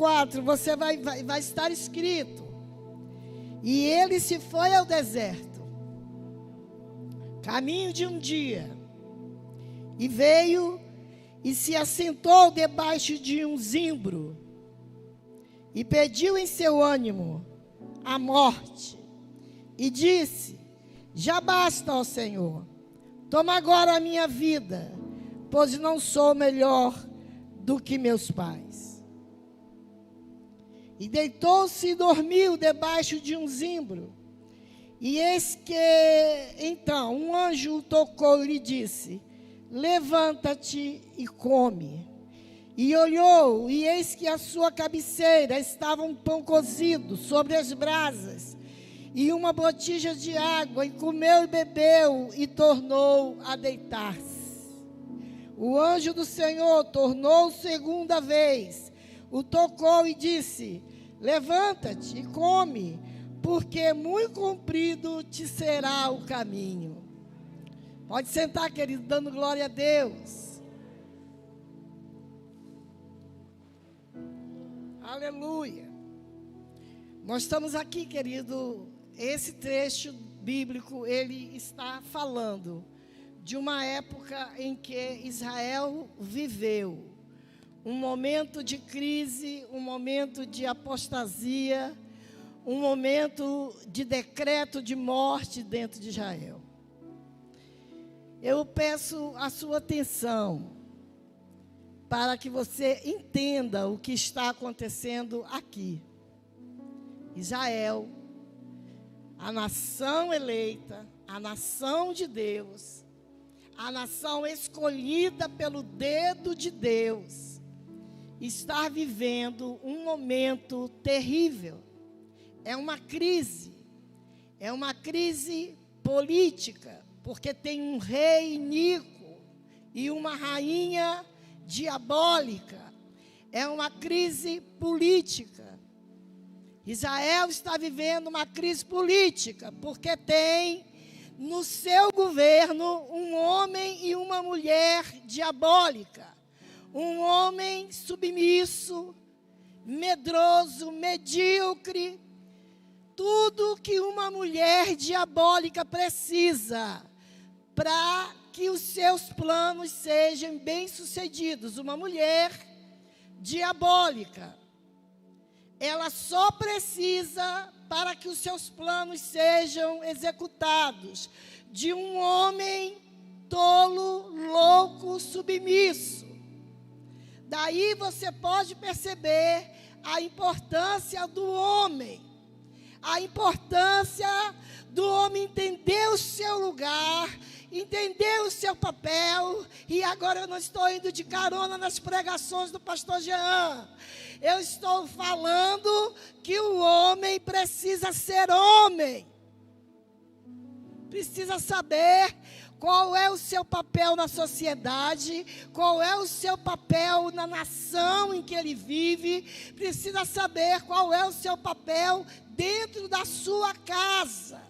4, você vai estar escrito: e ele se foi ao deserto, caminho de um dia, e veio e se assentou debaixo de um zimbro, e pediu em seu ânimo a morte, e disse: já basta, ó Senhor, toma agora a minha vida, pois não sou melhor do que meus pais. E deitou-se e dormiu debaixo de um zimbro. E eis que, então, um anjo o tocou e lhe disse: levanta-te e come. E olhou, e eis que à sua cabeceira estava um pão cozido sobre as brasas, e uma botija de água, e comeu e bebeu, e tornou a deitar-se. O anjo do Senhor tornou segunda vez, o tocou e disse: levanta-te e come, porque muito comprido te será o caminho. Pode sentar, querido, dando glória a Deus. Aleluia. Nós estamos aqui, querido, esse trecho bíblico, ele está falando de uma época em que Israel viveu um momento de crise, um momento de apostasia, um momento de decreto de morte dentro de Israel. Eu peço a sua atenção para que você entenda o que está acontecendo aqui. Israel, a nação eleita, a nação de Deus, a nação escolhida pelo dedo de Deus, está vivendo um momento terrível. É uma crise política, porque tem um rei iníquo e uma rainha diabólica. É uma crise política. Israel está vivendo uma crise política, porque tem no seu governo um homem e uma mulher diabólica. Um homem submisso, medroso, medíocre, tudo que uma mulher diabólica precisa para que os seus planos sejam bem-sucedidos. Uma mulher diabólica, ela só precisa, para que os seus planos sejam executados, de um homem tolo, louco, submisso. Daí você pode perceber a importância do homem. A importância do homem entender o seu lugar, entender o seu papel. E agora eu não estou indo de carona nas pregações do pastor Jean. Eu estou falando que o homem precisa ser homem. Precisa saber qual é o seu papel na sociedade, qual é o seu papel na nação em que ele vive. Precisa saber qual é o seu papel dentro da sua casa.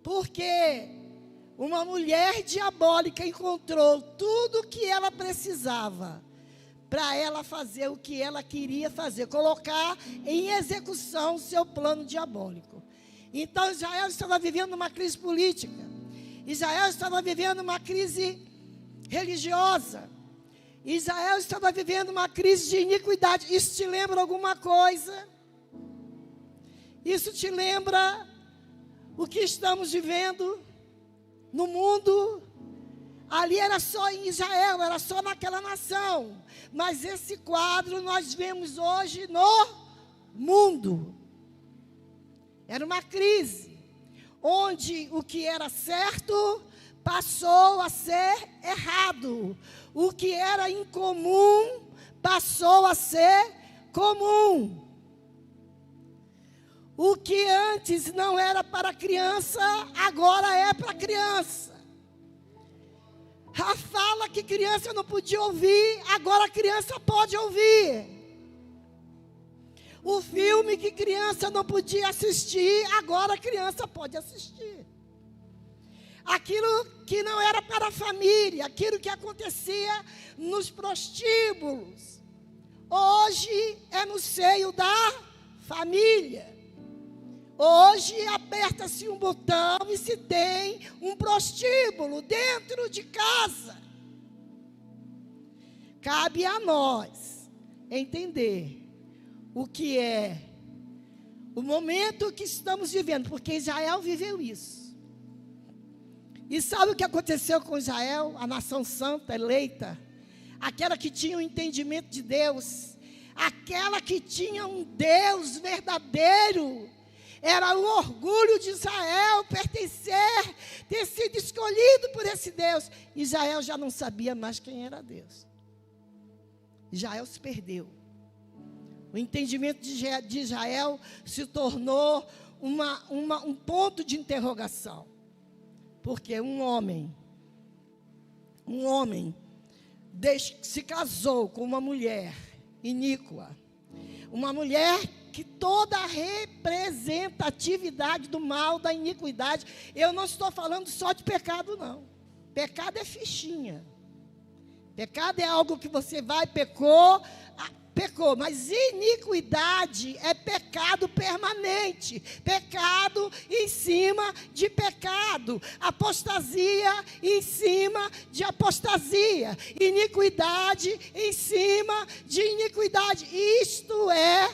Porque uma mulher diabólica encontrou tudo o que ela precisava para ela fazer o que ela queria fazer, colocar em execução o seu plano diabólico. Então Israel estava vivendo uma crise política. Israel estava vivendo uma crise religiosa. Israel estava vivendo uma crise de iniquidade. Isso te lembra alguma coisa? Isso te lembra o que estamos vivendo no mundo? Ali era só em Israel, era só naquela nação. Mas esse quadro nós vemos hoje no mundo. Era uma crise onde o que era certo passou a ser errado. O que era incomum passou a ser comum. O que antes não era para criança, agora é para criança. A fala que criança não podia ouvir, agora a criança pode ouvir. O filme que criança não podia assistir, agora a criança pode assistir. Aquilo que não era para a família, aquilo que acontecia nos prostíbulos. Hoje é no seio da família. Hoje aperta-se um botão e se tem um prostíbulo dentro de casa. Cabe a nós entender o que é o momento que estamos vivendo, porque Israel viveu isso. E sabe o que aconteceu com Israel, a nação santa, eleita? Aquela que tinha o entendimento de Deus, aquela que tinha um Deus verdadeiro. Era o orgulho de Israel pertencer, ter sido escolhido por esse Deus. Israel já não sabia mais quem era Deus. Israel se perdeu. O entendimento de Israel se tornou um ponto de interrogação. Porque um homem se casou com uma mulher iníqua, uma mulher que toda a representatividade do mal, da iniquidade, eu não estou falando só de pecado, não. Pecado é fichinha. Pecado é algo que você vai, pecou, mas iniquidade é pecado permanente, pecado em cima de pecado, apostasia em cima de apostasia, iniquidade em cima de iniquidade. Isto é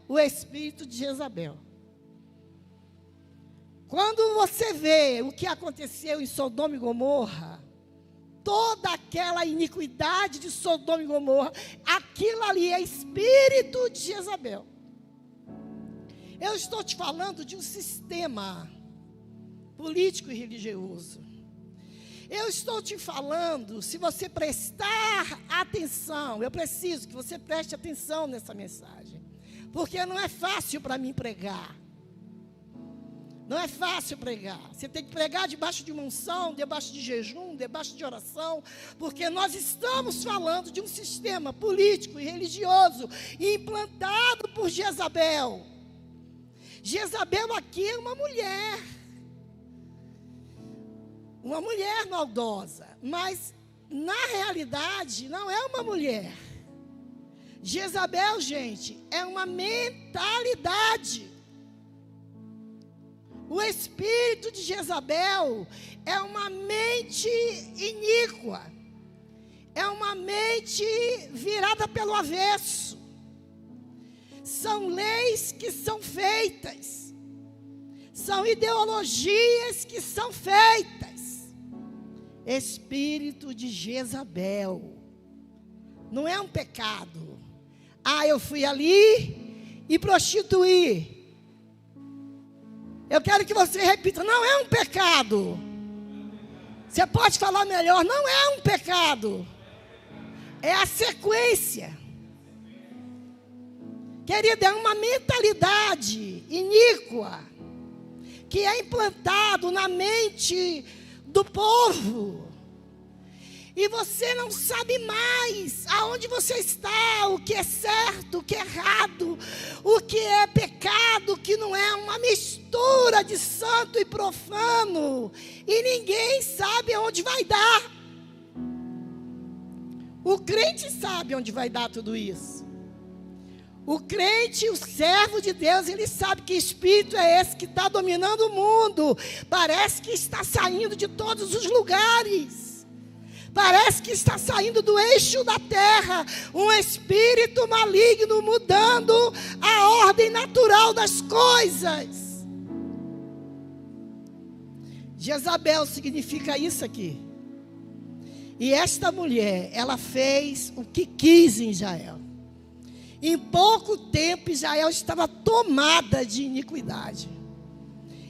o espírito de Jezabel. Quando você vê o que aconteceu em Sodoma e Gomorra, toda aquela iniquidade de Sodoma e Gomorra, aquilo ali é espírito de Jezabel. Eu estou te falando de um sistema político e religioso. Eu estou te falando, se você prestar atenção, eu preciso que você preste atenção nessa mensagem, porque não é fácil para mim pregar. Não é fácil pregar. Você tem que pregar debaixo de uma unção, debaixo de jejum, debaixo de oração, porque nós estamos falando de um sistema político e religioso implantado por Jezabel. Jezabel aqui é uma mulher maldosa, mas na realidade não é uma mulher. Jezabel, gente, é uma mentalidade. O espírito de Jezabel é uma mente iníqua, é uma mente virada pelo avesso. São leis que são feitas, são ideologias que são feitas. Espírito de Jezabel não é um pecado. Eu fui ali e prostituí. Eu quero que você repita, não é um pecado. Você pode falar melhor, não é um pecado. É a sequência. Querida, é uma mentalidade iníqua que é implantado na mente do povo. E você não sabe mais aonde você está, o que é certo, o que é errado, o que é pecado, o que não é, uma mistura de santo e profano. E ninguém sabe aonde vai dar. O crente sabe onde vai dar tudo isso. O crente, o servo de Deus, ele sabe que espírito é esse que está dominando o mundo. Parece que está saindo de todos os lugares. Parece que está saindo do eixo da terra, um espírito maligno mudando a ordem natural das coisas. Jezabel significa isso aqui. E esta mulher, ela fez o que quis em Israel. Em pouco tempo, Israel estava tomada de iniquidade.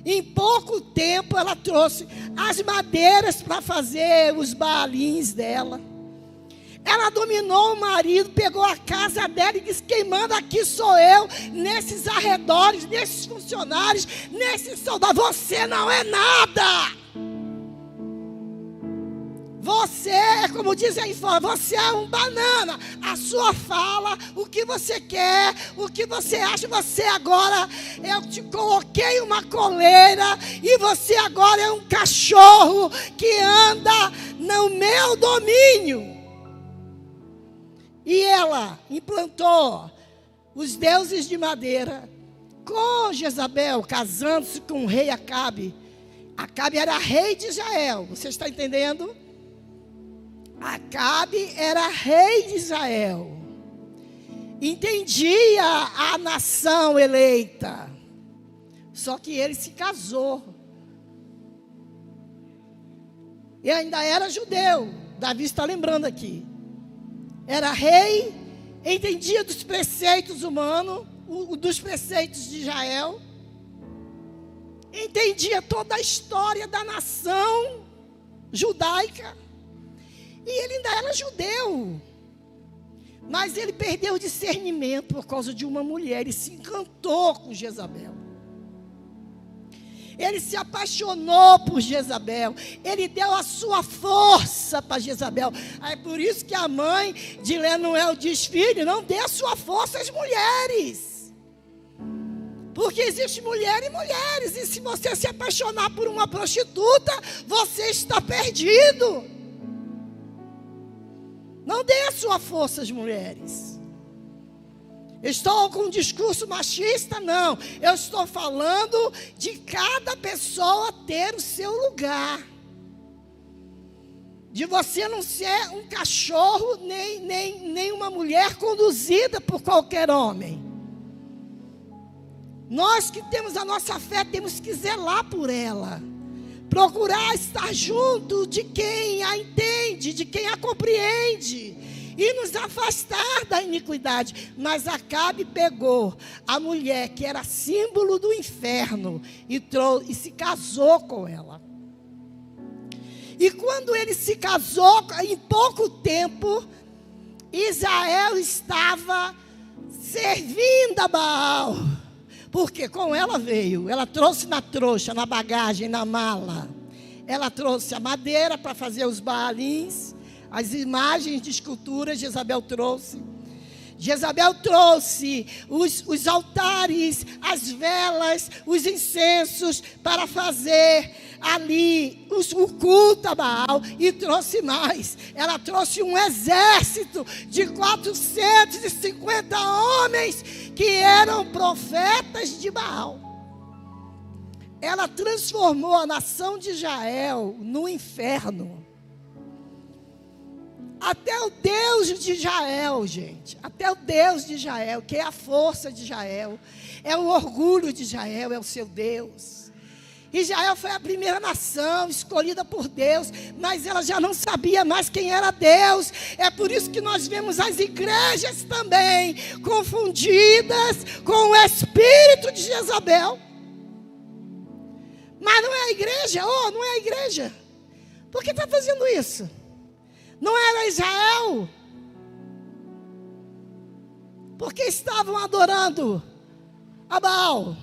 Em pouco tempo ela trouxe as madeiras para fazer os baalins dela. Ela dominou o marido, pegou a casa dela e disse, quem manda aqui sou eu, nesses arredores, nesses funcionários, nesses soldados. Você não é nada. Você é, como dizem aí fora, você é um banana. A sua fala, o que você quer, o que você acha, você agora, eu te coloquei uma coleira e você agora é um cachorro que anda no meu domínio. E ela implantou os deuses de madeira com Jezabel, casando-se com o rei Acabe. Acabe era rei de Israel, você está entendendo? Acabe era rei de Israel. Entendia a nação eleita. Só que ele se casou. E ainda era judeu. Davi está lembrando aqui. Era rei, entendia dos preceitos humanos, dos preceitos de Israel. Entendia toda a história da nação judaica. E ele ainda era judeu. Mas ele perdeu o discernimento por causa de uma mulher e se encantou com Jezabel. Ele se apaixonou por Jezabel. Ele deu a sua força para Jezabel. É por isso que a mãe de Lemuel diz: filho, não dê a sua força às mulheres. Porque existem mulheres e mulheres. E se você se apaixonar por uma prostituta, você está perdido. Não dê a sua força às mulheres. Estou com um discurso machista? Não. Eu estou falando de cada pessoa ter o seu lugar. De você não ser um cachorro, nem uma mulher conduzida por qualquer homem. Nós que temos a nossa fé, temos que zelar por ela. Procurar estar junto de quem a entende, de quem a compreende. E nos afastar da iniquidade. Mas Acabe pegou a mulher que era símbolo do inferno e se casou com ela. E quando ele se casou, em pouco tempo, Israel estava servindo a Baal. Porque com ela veio, ela trouxe na trouxa, na bagagem, na mala. Ela trouxe a madeira para fazer os baalins, as imagens de escultura, Jezabel trouxe. Jezabel trouxe os altares, as velas, os incensos para fazer ali o culto a Baal. E trouxe mais. Ela trouxe um exército de 450 homens que eram profetas de Baal. Ela transformou a nação de Israel no inferno. Até o Deus de Israel, gente, até o Deus de Israel, que é a força de Israel, é o orgulho de Israel, é o seu Deus. Israel foi a primeira nação escolhida por Deus, mas ela já não sabia mais quem era Deus. É por isso que nós vemos as igrejas também confundidas com o espírito de Jezabel. Mas não é a igreja, não é a igreja. Por que está fazendo isso? Não era Israel? Porque estavam adorando a Baal.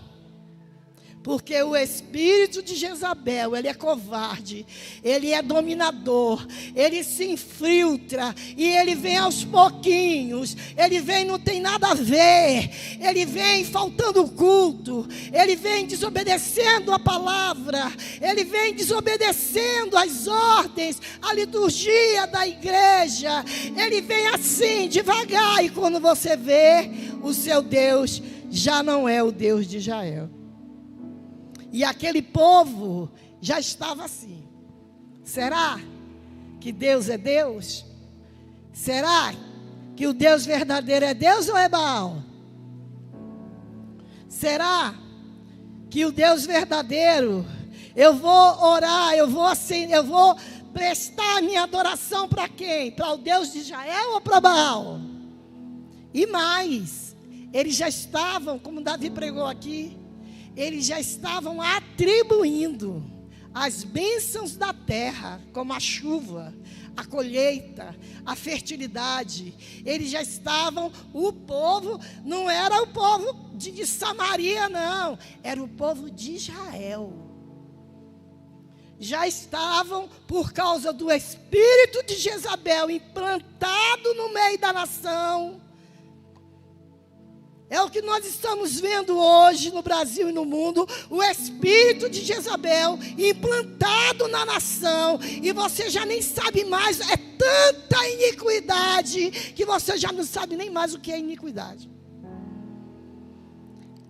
Porque o espírito de Jezabel, ele é covarde, ele é dominador, ele se infiltra e ele vem aos pouquinhos, ele vem, não tem nada a ver, ele vem faltando o culto, ele vem desobedecendo a palavra, ele vem desobedecendo as ordens, a liturgia da igreja, ele vem assim, devagar, e quando você vê, o seu Deus já não é o Deus de Israel. E aquele povo já estava assim. Será que Deus é Deus? Será que o Deus verdadeiro é Deus ou é Baal? Será que o Deus verdadeiro, eu vou orar, eu vou prestar minha adoração para quem? Para o Deus de Israel ou para Baal? E mais, eles já estavam, como Davi pregou aqui, eles já estavam atribuindo as bênçãos da terra, como a chuva, a colheita, a fertilidade. Eles já estavam, o povo, não era o povo de Samaria, não, era o povo de Israel. Já estavam, por causa do espírito de Jezabel implantado no meio da nação, É o que nós estamos vendo hoje no Brasil e no mundo, o espírito de Jezabel implantado na nação, e você já nem sabe mais, é tanta iniquidade, que você já não sabe nem mais o que é iniquidade.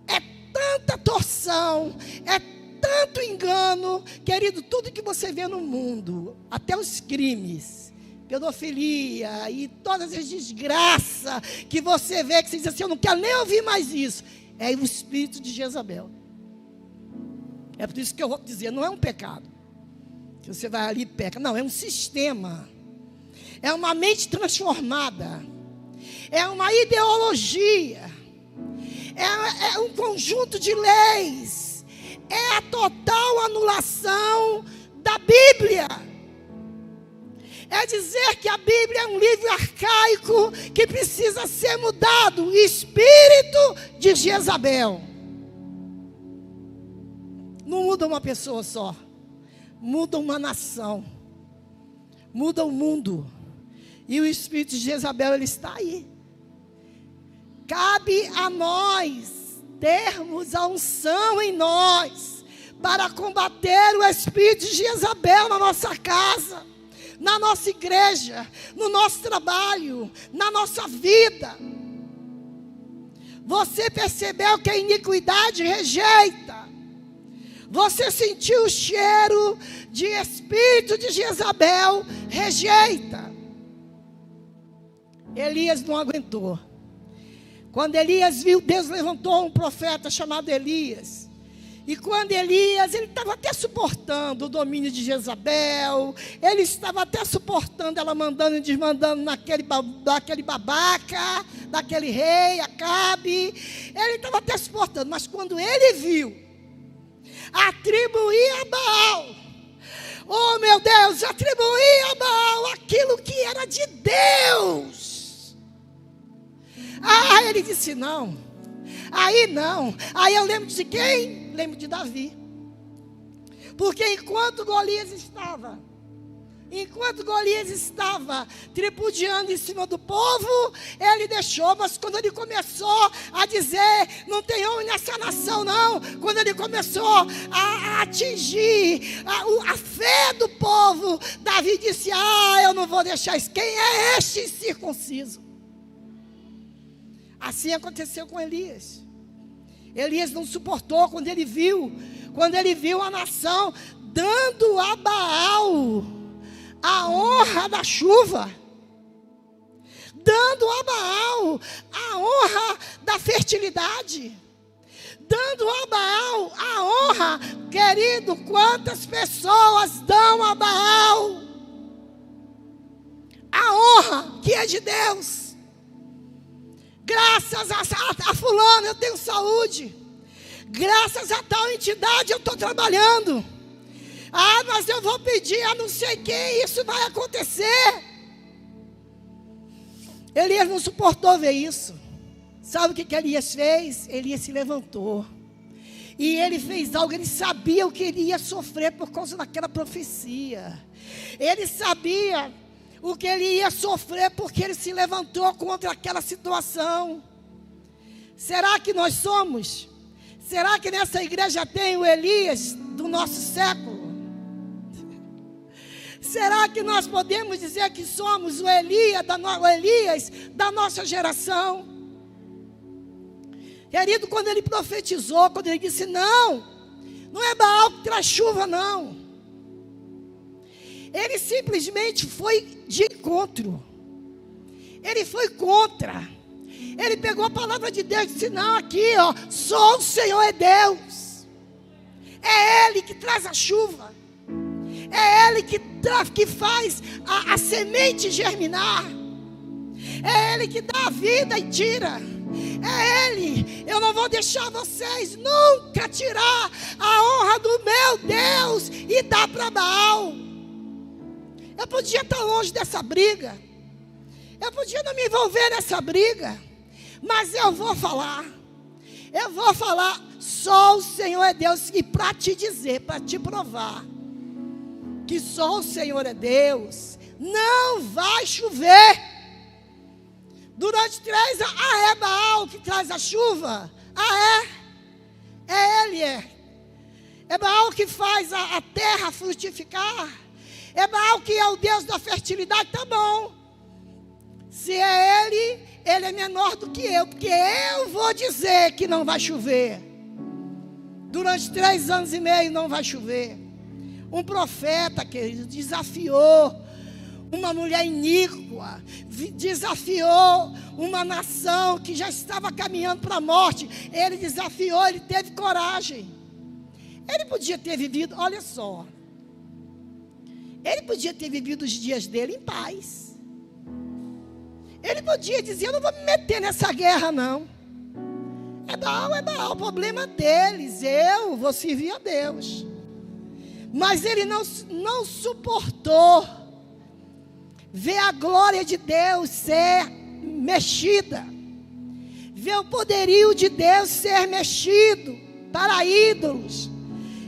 É tanta torção, é tanto engano, querido, tudo que você vê no mundo, até os crimes, pedofilia e todas as desgraças que você vê, que você diz assim, eu não quero nem ouvir mais isso, é o espírito de Jezabel. É por isso que eu vou dizer, não é um pecado, que você vai ali e peca, não, é um sistema, é uma mente transformada, é uma ideologia, é um conjunto de leis, é a total anulação da Bíblia. É dizer que a Bíblia é um livro arcaico que precisa ser mudado. O espírito de Jezabel não muda uma pessoa só, muda uma nação, muda o mundo. E o espírito de Jezabel, ele está aí. Cabe a nós termos a unção em nós para combater o espírito de Jezabel na nossa casa, na nossa igreja, no nosso trabalho, na nossa vida. Você percebeu que a iniquidade rejeita? Você sentiu o cheiro de espírito de Jezabel? Rejeita. Elias não aguentou. Quando Elias viu, Deus levantou um profeta chamado Elias. E quando Elias, ele estava até suportando o domínio de Jezabel, ele estava até suportando ela mandando e desmandando daquele babaca, daquele rei, Acabe, ele estava até suportando, mas quando ele viu, atribuir a Baal, oh meu Deus, atribuir a Baal aquilo que era de Deus, ele disse não, aí eu lembro de quem? Lembro de Davi, porque enquanto Golias estava tripudiando em cima do povo, ele deixou, mas quando ele começou a dizer, não tem homem nessa nação não, quando ele começou a atingir a fé do povo, Davi disse, eu não vou deixar isso, quem é este incircunciso? Assim aconteceu com Elias. Elias não suportou quando ele viu a nação dando a Baal a honra da chuva, dando a Baal a honra da fertilidade, dando a Baal a honra, querido, quantas pessoas dão a Baal a honra que é de Deus? Graças a fulano eu tenho saúde, graças a tal entidade eu estou trabalhando, mas eu vou pedir a não sei quem, isso vai acontecer. Elias não suportou ver isso. Sabe o que Elias fez? Elias se levantou, e ele fez algo, ele sabia o que ele ia sofrer por causa daquela profecia, ele sabia o que ele ia sofrer, porque ele se levantou contra aquela situação. Será que nós somos? Será que nessa igreja tem o Elias do nosso século? Será que nós podemos dizer que somos o Elias da nossa geração? Querido, quando ele profetizou, quando ele disse, não é Baal que traz chuva não, ele simplesmente foi de encontro, ele foi contra, ele pegou a palavra de Deus e disse, não, aqui só o Senhor é Deus, é Ele que traz a chuva, é Ele que faz a semente germinar, é Ele que dá a vida e tira, é Ele. Eu não vou deixar vocês nunca tirar a honra do meu Deus e dar para Baal. Eu podia estar longe dessa briga, eu podia não me envolver nessa briga, mas eu vou falar, só o Senhor é Deus, e para te dizer, para te provar, que só o Senhor é Deus, não vai chover. Durante 3 anos, é Baal que traz a chuva? É Ele, É Baal que faz a terra frutificar? É Baal que é o Deus da fertilidade? Tá bom. Se é Ele é menor do que eu, porque eu vou dizer que não vai chover. Durante 3 anos e meio não vai chover. Um profeta, querido, desafiou uma mulher iníqua, desafiou uma nação que já estava caminhando para a morte. Ele desafiou, ele teve coragem. Ele podia ter vivido, olha só, ele podia ter vivido os dias dele em paz. Ele podia dizer: eu não vou me meter nessa guerra não. É Baal, o problema deles, eu vou servir a Deus. Mas ele não suportou ver a glória de Deus ser mexida, ver o poderio de Deus ser mexido para ídolos.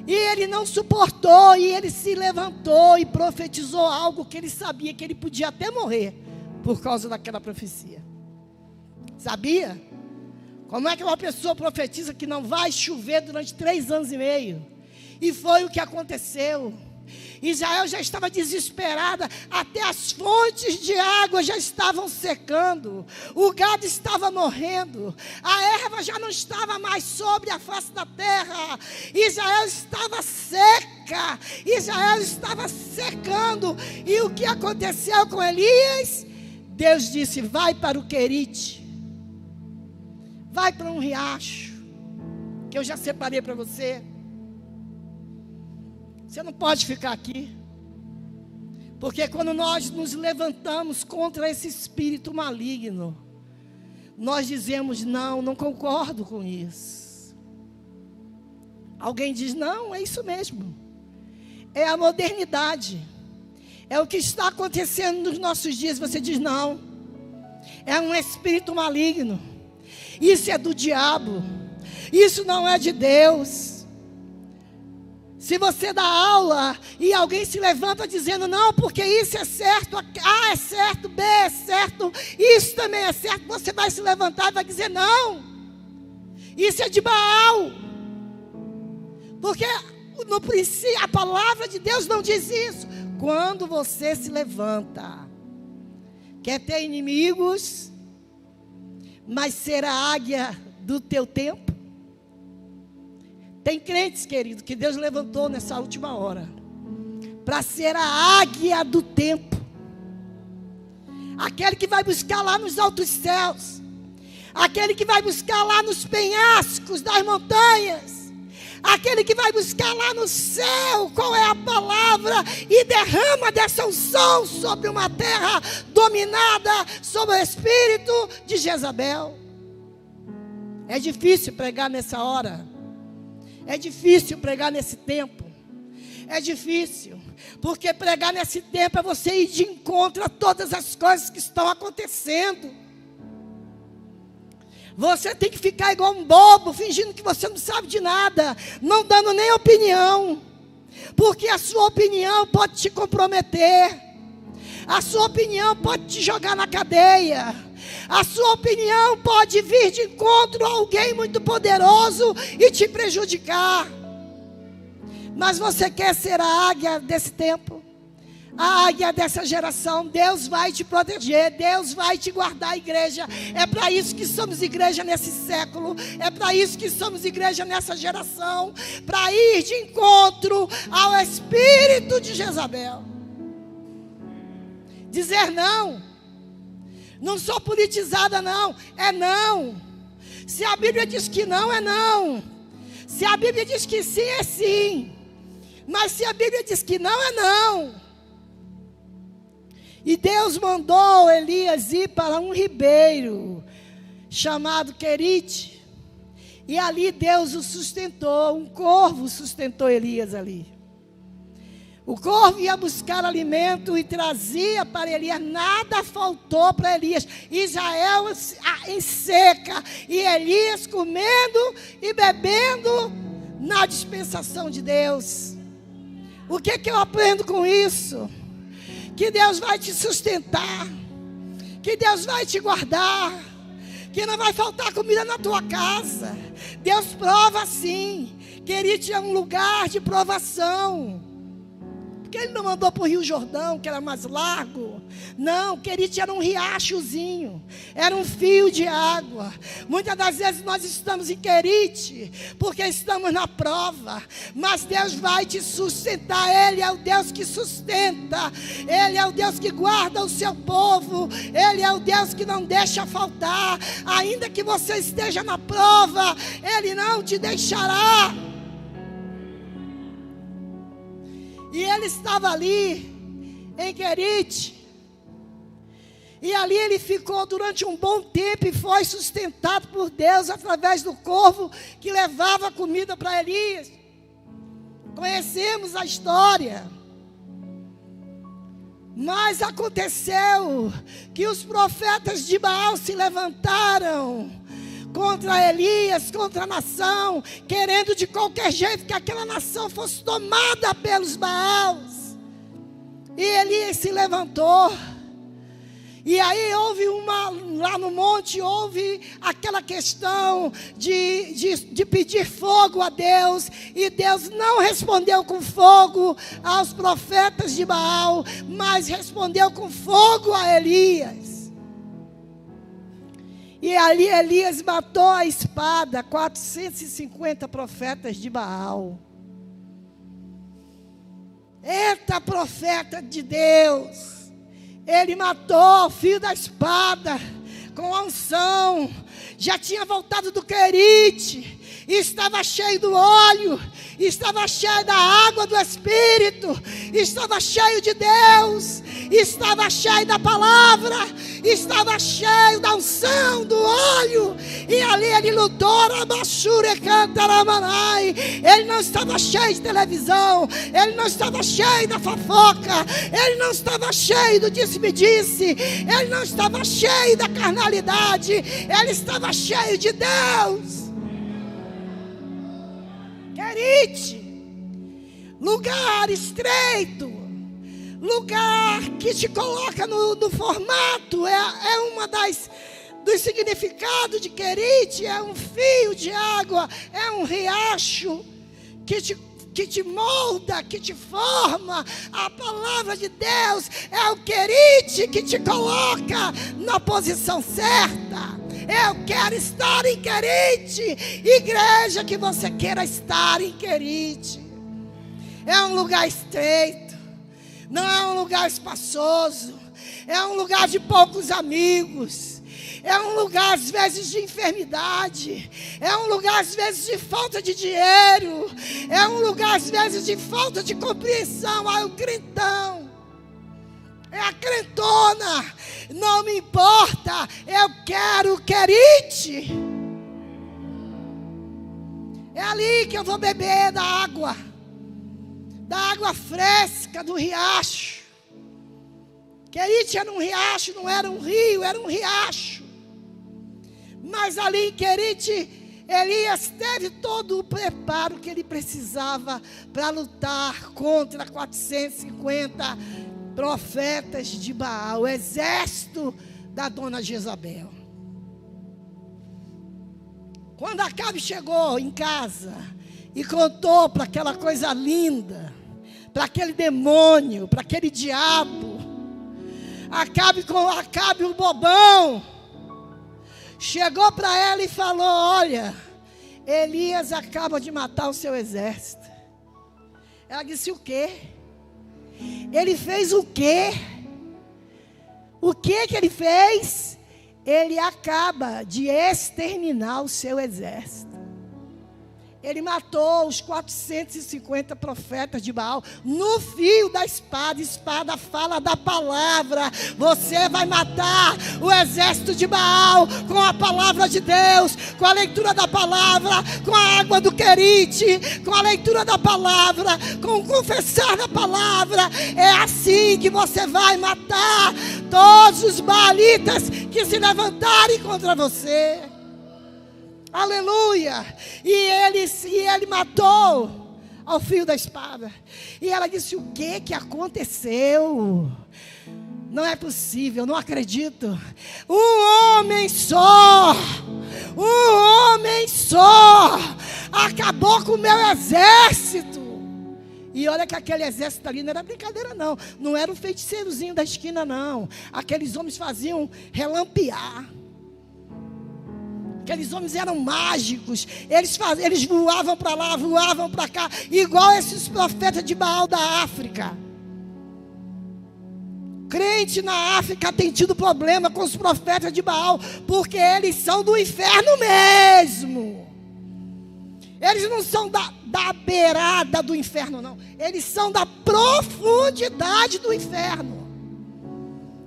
E ele não suportou, e ele se levantou e profetizou algo que ele sabia que ele podia até morrer por causa daquela profecia. Sabia? Como é que uma pessoa profetiza que não vai chover durante 3 anos e meio? E foi o que aconteceu. Israel já estava desesperada, até as fontes de água já estavam secando, o gado estava morrendo, a erva já não estava mais sobre a face da terra, Israel estava seca, Israel estava secando. E o que aconteceu com Elias? Deus disse: vai para o Querite, vai para um riacho, que eu já separei para você. Você não pode ficar aqui. Porque quando nós nos levantamos contra esse espírito maligno, nós dizemos: não concordo com isso. Alguém diz: não, é isso mesmo. É a modernidade. É o que está acontecendo nos nossos dias. Você diz: não, é um espírito maligno. Isso é do diabo. Isso não é de Deus. Se você dá aula e alguém se levanta dizendo: não, porque isso é certo, A é certo, B é certo, isso também é certo, você vai se levantar e vai dizer: não, isso é de Baal. Porque no princípio a palavra de Deus não diz isso. Quando você se levanta, quer ter inimigos, mas ser a águia do teu tempo. Tem crentes, querido, que Deus levantou nessa última hora para ser a águia do tempo. Aquele que vai buscar lá nos altos céus, aquele que vai buscar lá nos penhascos das montanhas, aquele que vai buscar lá no céu qual é a palavra e derrama dessa unção sobre uma terra dominada sob o espírito de Jezabel. É difícil pregar nessa hora. É difícil pregar nesse tempo. É difícil. Porque pregar nesse tempo é você ir de encontro a todas as coisas que estão acontecendo. Você tem que ficar igual um bobo, fingindo que você não sabe de nada, não dando nem opinião. Porque a sua opinião pode te comprometer. A sua opinião pode te jogar na cadeia. A sua opinião pode vir de encontro a alguém muito poderoso e te prejudicar. Mas você quer ser a águia desse tempo, a águia dessa geração. Deus vai te proteger, Deus vai te guardar, igreja. É para isso que somos igreja nesse século, é para isso que somos igreja nessa geração, para ir de encontro ao espírito de Jezabel. Dizer não. Não sou politizada não, é não. Se a Bíblia diz que não, é não. Se a Bíblia diz que sim, é sim. Mas se a Bíblia diz que não, é não. E Deus mandou Elias ir para um ribeiro chamado Querite. E ali Deus o sustentou, um corvo sustentou Elias ali. O corvo ia buscar alimento e trazia para Elias, nada faltou para Elias. Israel em seca e Elias comendo e bebendo na dispensação de Deus. O que eu aprendo com isso? Que Deus vai te sustentar, que Deus vai te guardar, que não vai faltar comida na tua casa. Deus prova sim. Querite é um lugar de provação. Porque Ele não mandou para o Rio Jordão, que era mais largo. Não, Querite era um riachozinho, era um fio de água. Muitas das vezes nós estamos em Querite, porque estamos na prova. Mas Deus vai te sustentar. Ele é o Deus que sustenta. Ele é o Deus que guarda o seu povo. Ele é o Deus que não deixa faltar. Ainda que você esteja na prova, Ele não te deixará. E ele estava ali, em Querite. E ali ele ficou durante um bom tempo e foi sustentado por Deus através do corvo que levava comida para Elias. Conhecemos a história. Mas aconteceu que os profetas de Baal se levantaram contra Elias, contra a nação, querendo de qualquer jeito que aquela nação fosse tomada pelos Baals. E Elias se levantou. E aí houve lá no monte, houve aquela questão de pedir fogo a Deus. E Deus não respondeu com fogo aos profetas de Baal, mas respondeu com fogo a Elias. E ali Elias matou a espada 450 profetas de Baal. Eita, profeta de Deus! Ele matou o fio da espada com a unção. Já tinha voltado do Querite. Estava cheio do óleo. Estava cheio da água do Espírito. Estava cheio de Deus. Estava cheio da palavra. Estava cheio da unção, do óleo. E ali ele lutou. Ele não estava cheio de televisão. Ele não estava cheio da fofoca. Ele não estava cheio do disse-me-disse. Ele não estava cheio da carnalidade. Ele estava cheio de Deus. Querite, lugar estreito, lugar que te coloca no formato, é uma dos significados de Querite, é um fio de água, é um riacho que te molda, que te forma. A palavra de Deus é o Querite que te coloca na posição certa. Eu quero estar em Querite. Igreja que você queira estar em Querite. É um lugar estreito. Não é um lugar espaçoso. É um lugar de poucos amigos. É um lugar às vezes de enfermidade. É um lugar às vezes de falta de dinheiro. É um lugar às vezes de falta de compreensão. Ah, o crentão. É a crentona. Não me importa. Eu quero Querite. É ali que eu vou beber da água fresca do riacho. Querite era um riacho, não era um rio, era um riacho. Mas ali em Querite, Elias teve todo o preparo que ele precisava para lutar contra 450 profetas de Baal, o exército da dona Jezabel. Quando Acabe chegou em casa e contou para aquela coisa linda, para aquele demônio, para aquele diabo, Acabe o bobão, chegou para ela e falou: olha, Elias acaba de matar o seu exército. Ela disse: o quê? Ele fez o quê? O que ele fez? Ele acaba de exterminar o seu exército. Ele matou os 450 profetas de Baal no fio da espada. Espada fala da palavra. Você vai matar o exército de Baal com a palavra de Deus, com a leitura da palavra, com a água do Querite, com a leitura da palavra, com o confessar da palavra. É assim que você vai matar todos os baalitas que se levantarem contra você. Aleluia. E ele matou ao fio da espada. E ela disse: o que aconteceu? Não é possível, não acredito. Um homem só acabou com o meu exército. E olha que aquele exército ali não era brincadeira não. Não era um feiticeirozinho da esquina não. Aqueles homens faziam relampear. Aqueles homens eram mágicos. Eles voavam para lá, voavam para cá. Igual esses profetas de Baal da África. Crente na África tem tido problema com os profetas de Baal, porque eles são do inferno mesmo. Eles não são da beirada do inferno, não. Eles são da profundidade do inferno.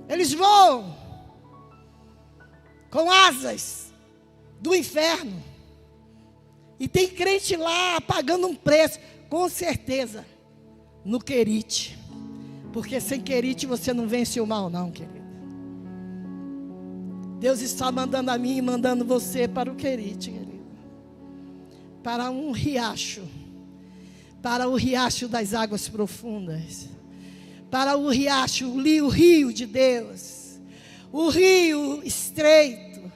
Eles voam com asas do inferno. E tem crente lá pagando um preço, com certeza, no querite. Porque sem querite você não vence o mal, não, querido. Deus está mandando a mim e mandando você para o querite, querido. Para um riacho. Para o riacho das águas profundas. Para o riacho, o rio de Deus. O rio estreito.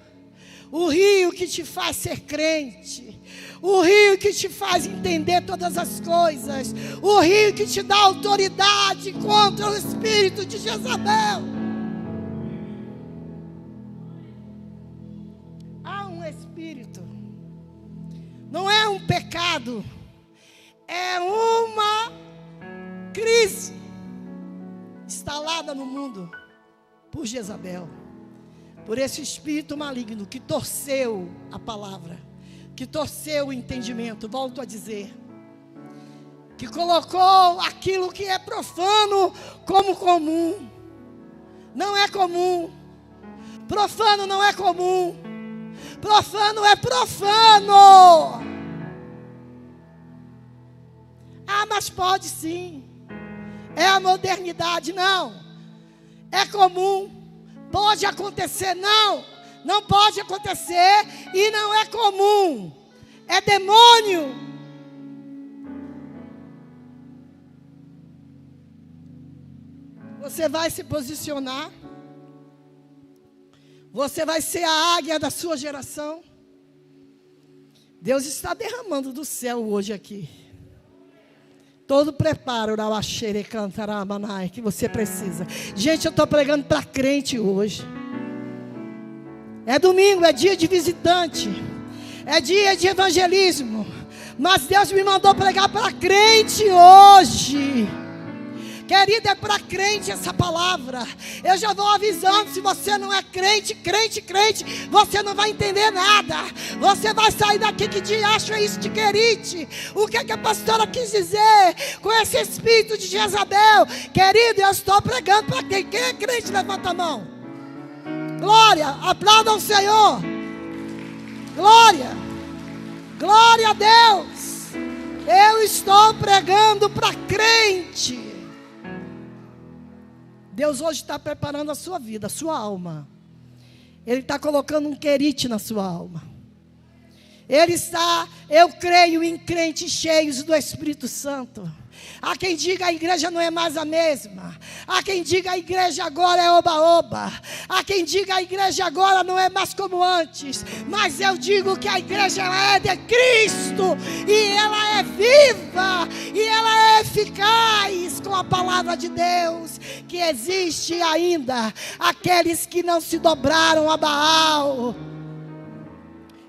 O rio que te faz ser crente. O rio que te faz entender todas as coisas. O rio que te dá autoridade contra o espírito de Jezabel. Há um espírito. Não é um pecado. É uma crise instalada no mundo por Jezabel. Por esse espírito maligno que torceu a palavra. Que torceu o entendimento, volto a dizer, que colocou aquilo que é profano como comum. Não é comum. Profano não é comum. Profano é profano. Ah, mas pode sim. É a modernidade, não. É comum. Pode acontecer, não. Não pode acontecer e não é comum. É demônio. Você vai se posicionar. Você vai ser a águia da sua geração. Deus está derramando do céu hoje aqui. Todo o preparo que você precisa. Gente, eu estou pregando para crente hoje. É domingo, é dia de visitante. É dia de evangelismo. Mas Deus me mandou pregar para crente hoje. Querida, é para crente essa palavra. Eu já vou avisando, se você não é crente, você não vai entender nada. Você vai sair daqui, que diacho é isso de querite? O que a pastora quis dizer com esse espírito de Jezabel? Querido, eu estou pregando para quem? Quem é crente, levanta a mão. Glória, aplauda ao Senhor. Glória, glória a Deus. Eu estou pregando para crente. Deus hoje está preparando a sua vida, a sua alma. Ele está colocando um querite na sua alma. Ele está, eu creio em crentes cheios do Espírito Santo. Há quem diga a igreja não é mais a mesma. Há quem diga a igreja agora é oba-oba. Há quem diga a igreja agora não é mais como antes. Mas eu digo que a igreja ela é de Cristo. E ela é viva. E ela é eficaz com a palavra de Deus. Que existe ainda aqueles que não se dobraram a Baal.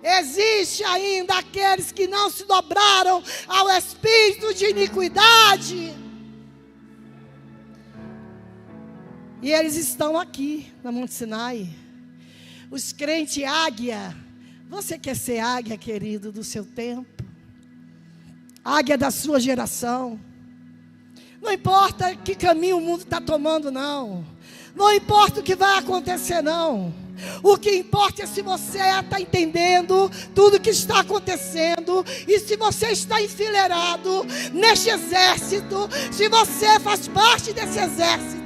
Existe ainda aqueles que não se dobraram ao espírito de iniquidade. E eles estão aqui na Monte Sinai. Os crentes águia. Você quer ser águia, querido, do seu tempo? Águia da sua geração. Não importa que caminho o mundo está tomando, não. Não importa o que vai acontecer, não. O que importa é se você está entendendo tudo que está acontecendo. E se você está enfileirado neste exército. Se você faz parte desse exército.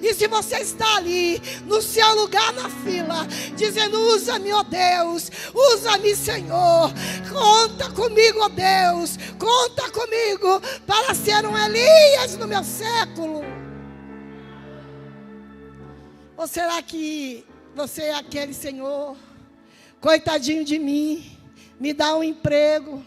E se você está ali no seu lugar na fila, dizendo: usa-me, ó Deus, usa-me, Senhor, conta comigo, ó Deus, conta comigo para ser um Elias no meu século. Ou será que você é aquele: Senhor, coitadinho de mim, me dá um emprego,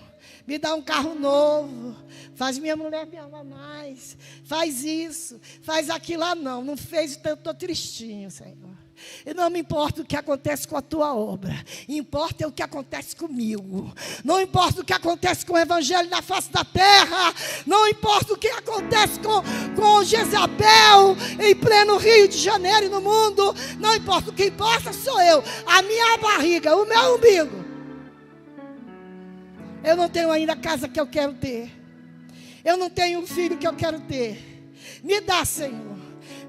me dá um carro novo, faz minha mulher me amar mais, faz isso, faz aquilo? Ah, não fez, então eu estou tristinho, Senhor. E não me importa o que acontece com a tua obra, importa o que acontece comigo. Não importa o que acontece com o evangelho na face da terra, não importa o que acontece com Jezabel em pleno Rio de Janeiro e no mundo, não importa. O que importa sou eu, a minha barriga, o meu umbigo. Eu não tenho ainda a casa que eu quero ter, eu não tenho um filho que eu quero ter. Me dá, Senhor,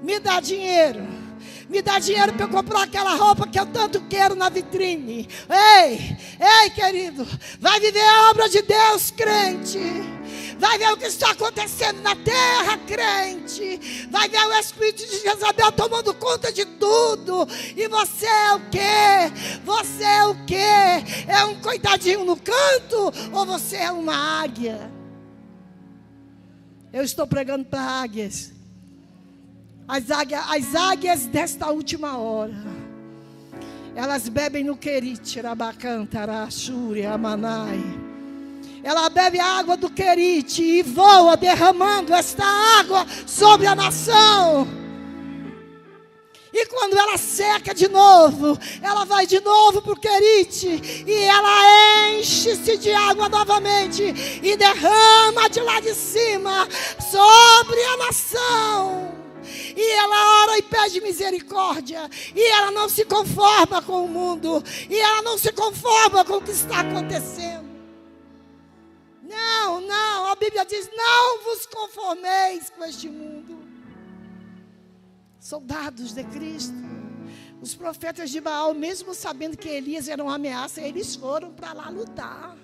me dá dinheiro. Me dá dinheiro para eu comprar aquela roupa que eu tanto quero na vitrine. Ei, querido, vai viver a obra de Deus, crente. Vai ver o que está acontecendo na terra, crente. Vai ver o espírito de Jezabel tomando conta de tudo. E você é o quê? Você é o quê? É um coitadinho no canto? Ou você é uma águia? Eu estou pregando para águias. As águias desta última hora, elas bebem no querite, rabacantara, xúria, amanai. Ela bebe a água do querite e voa derramando esta água sobre a nação. E quando ela seca de novo, ela vai de novo para o querite e ela enche-se de água novamente e derrama de lá de cima sobre a nação. E ela ora e pede misericórdia. E ela não se conforma com o mundo. E ela não se conforma com o que está acontecendo. Não, a Bíblia diz: não vos conformeis com este mundo. Soldados de Cristo, os profetas de Baal, mesmo sabendo que Elias era uma ameaça, eles foram para lá lutar.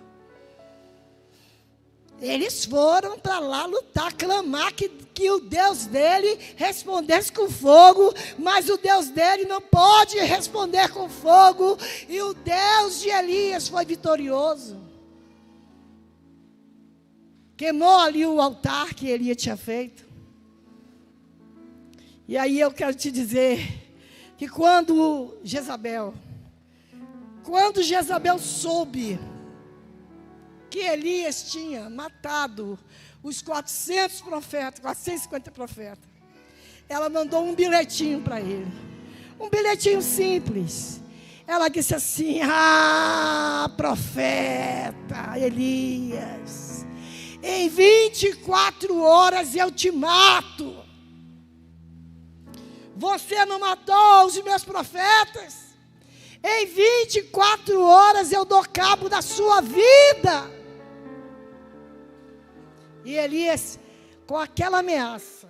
Eles foram para lá lutar, clamar que o Deus dele respondesse com fogo, mas o Deus dele não pode responder com fogo, e o Deus de Elias foi vitorioso. Queimou ali o altar que Elias tinha feito. E aí eu quero te dizer que quando Jezabel soube que Elias tinha matado os 450 profetas, ela mandou um bilhetinho para ele, um bilhetinho simples. Ela disse assim: ah, profeta Elias, em 24 horas eu te mato. Você não matou os meus profetas? Em 24 horas eu dou cabo da sua vida. E Elias, com aquela ameaça,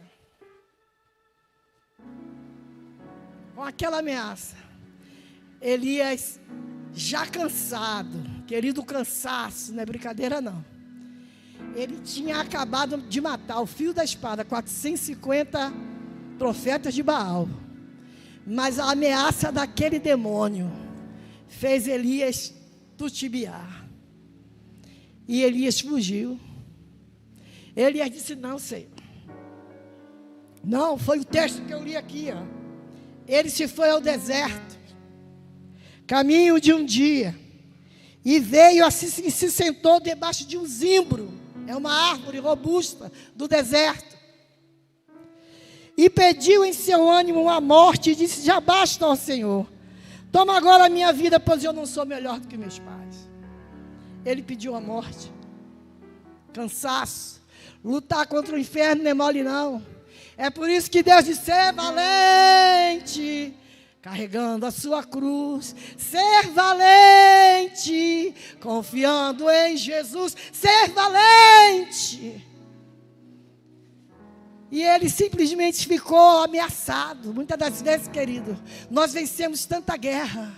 Elias, já cansado, querido, cansaço, não é brincadeira não. Ele tinha acabado de matar o fio da espada 450 profetas de Baal. Mas a ameaça daquele demônio fez Elias titubear. E Elias fugiu. Elias disse: não, Senhor. Não, foi o texto que eu li aqui, ó. Ele se foi ao deserto, caminho de um dia, e veio assim e se sentou debaixo de um zimbro. É uma árvore robusta do deserto. E pediu em seu ânimo a morte, e disse: já basta, ó Senhor, toma agora a minha vida, pois eu não sou melhor do que meus pais. Ele pediu a morte. Cansaço. Lutar contra o inferno não é mole não. É por isso que Deus diz: ser valente, carregando a sua cruz. Ser valente, confiando em Jesus. Ser valente. E ele simplesmente ficou ameaçado. Muitas das vezes, querido, nós vencemos tanta guerra,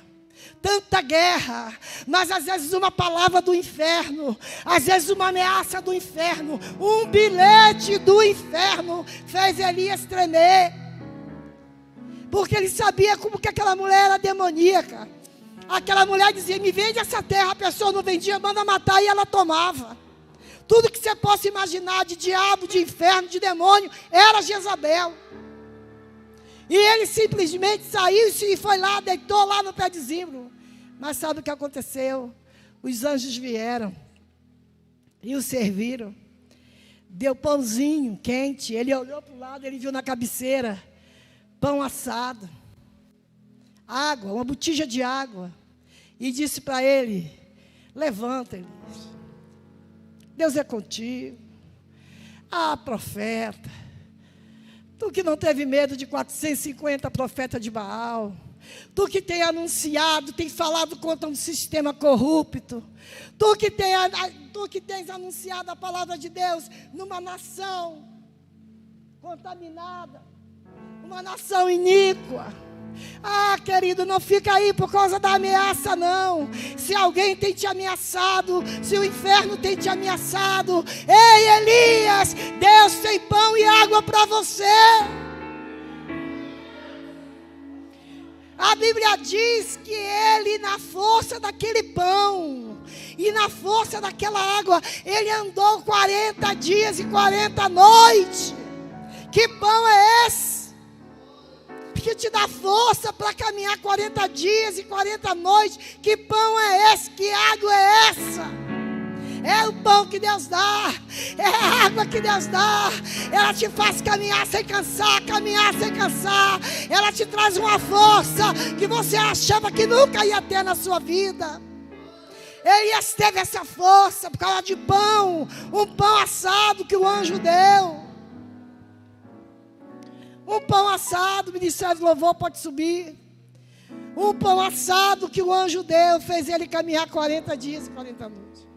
mas às vezes uma palavra do inferno, às vezes uma ameaça do inferno, um bilhete do inferno fez Elias tremer, porque ele sabia como que aquela mulher era demoníaca. Aquela mulher dizia: me vende essa terra. A pessoa não vendia, manda matar, e ela tomava. Tudo que você possa imaginar de diabo, de inferno, de demônio, era Jezabel. E ele simplesmente saiu e foi lá, deitou lá no pé de zimbro. Mas sabe o que aconteceu? Os anjos vieram e o serviram. Deu pãozinho quente. Ele olhou para o lado, ele viu na cabeceira pão assado, água, uma botija de água. E disse para ele: levanta, Elias. Deus é contigo. Ah, profeta, tu que não teve medo de 450 profetas de Baal, tu que tem anunciado, tem falado contra um sistema corrupto, tu que tens anunciado a palavra de Deus numa nação contaminada, uma nação iníqua. Ah, querido, não fica aí por causa da ameaça, não. Se alguém tem te ameaçado, se o inferno tem te ameaçado, ei, Elias, Deus tem pão e água para você. A Bíblia diz que ele, na força daquele pão e na força daquela água, ele andou 40 dias e 40 noites. Que pão é esse? Que te dá força para caminhar 40 dias e 40 noites. Que pão é esse? Que água é essa? É o pão que Deus dá, é a água que Deus dá. Ela te faz caminhar sem cansar, caminhar sem cansar. Ela te traz uma força que você achava que nunca ia ter na sua vida. Elias teve essa força por causa de pão, um pão assado que o anjo deu. Um pão assado, o Ministério do Louvor pode subir. Um pão assado que o anjo deu, fez ele caminhar 40 dias e 40 noites.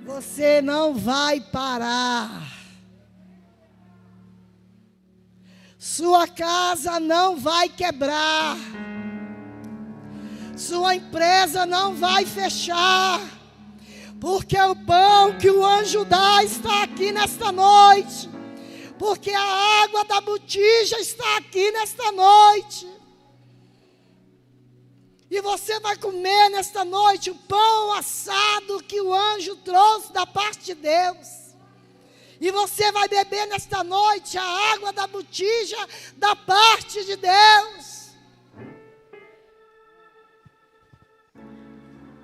Você não vai parar. Sua casa não vai quebrar. Sua empresa não vai fechar. Porque o pão que o anjo dá está aqui nesta noite. Porque a água da botija está aqui nesta noite. E você vai comer nesta noite o pão assado que o anjo trouxe da parte de Deus. E você vai beber nesta noite a água da botija da parte de Deus.